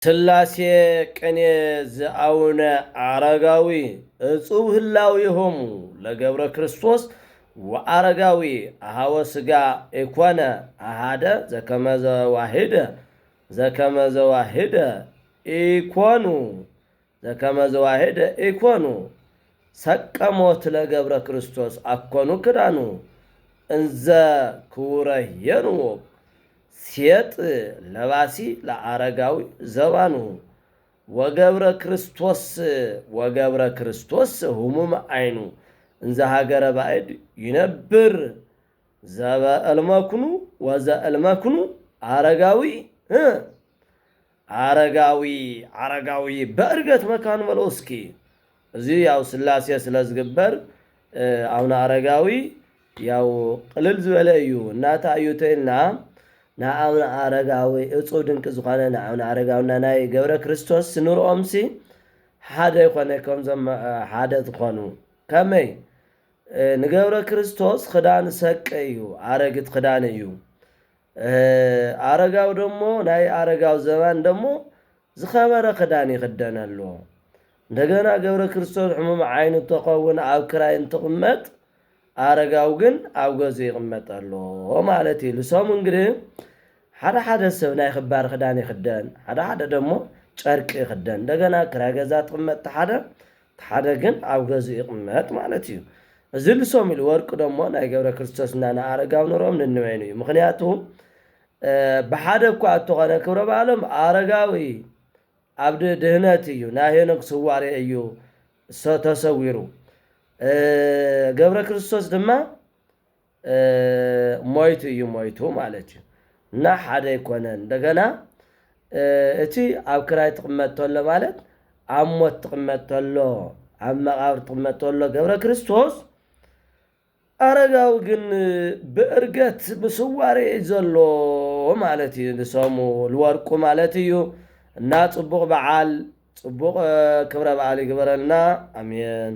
ስላሴ ቅኔ ዘአቡነ አረጋዊ እጹብ ህላዌሆሙ ለገብረ ክርስቶስ ወአረጋዊ አሃወ ሥጋ ኢኮነ አሃደ ዘከመ ዘዋሕደ ኢኮኑ ሰቀሞት ለገብረ ክርስቶስ አኮኑ ክዳኑ እንዘ ክውረየኑ ሴጥ ለባሲ ለአረጋዊ ዘባኑ ወገብረ ክርስቶስ ህሙም አይኑ እንዘ ሀገረ ባዕድ ይነብር ዘበእልመክኑ ወዘእልመክኑ አረጋዊ በእርገት መካኑ በለው እስኪ እዚህ ያው ስላሴ ስለዝግበር አሁን አረጋዊ ያው ቅልል ዝበለ እዩ እናታ አዩተና ናአውን አረጋዊ እጹብ ድንቅ ዝኾነ ናአውን አረጋውና ናይ ገብረ ክርስቶስ ንርኦምሲ ሓደ ይኮነ ከምዞም ሓደ ዝኾኑ ከመይ ንገብረ ክርስቶስ ክዳን ሰቀ እዩ አረግት ክዳን እዩ አረጋው ደሞ ናይ አረጋው ዘባን ደሞ ዝኸበረ ክዳን ይክደን ኣሎ እንደገና ገብረ ክርስቶስ ሕሙም ዓይኑ ተኸውን ኣብ ክራይ እንትቕመጥ አረጋው ግን ኣብ ገዙ ይቕመጥ ኣሎ ማለት እዩ ልሶም እንግዲህ ሓደ ሰብ ናይ ክባር ክዳን ይክደን ሓደ ደሞ ጨርቂ ይክደን እንደገና ክራይ ገዛ ትቕመጥ ሓደ ግን ኣብ ገዙ ይቕመጥ ማለት እዩ እዚ ልሶም ኢሉ ወርቂ ደሞ ናይ ገብረ ክርስቶስ እና አረጋው ንሮም ንንበይኑ እዩ ምክንያቱ ብሓደ እኳ እተኾነ ክብረ በዓሎም አረጋዊ ኣብ ድህነት እዩ ናይ ሄኖክ ስዋሪ እዩ ተሰዊሩ ገብረ ክርስቶስ ድማ ሞይቱ ማለት እዩ እና ሓደ ይኮነን እንደገና እቲ ኣብ ክራይ ትቕመጥ ተሎ ማለት ኣብ ሞት ትቕመጥ ተሎ ኣብ መቃብር ትቕመጥ ተሎ ገብረ ክርስቶስ አረጋው ግን ብእርገት ብስዋሪ ዘሎ ማለት እዩ ንሰሙ ልወርቁ ማለት እዩ እና ጽቡቕ በዓል ጽቡቕ ክብረ በዓል ይግበረልና አሜን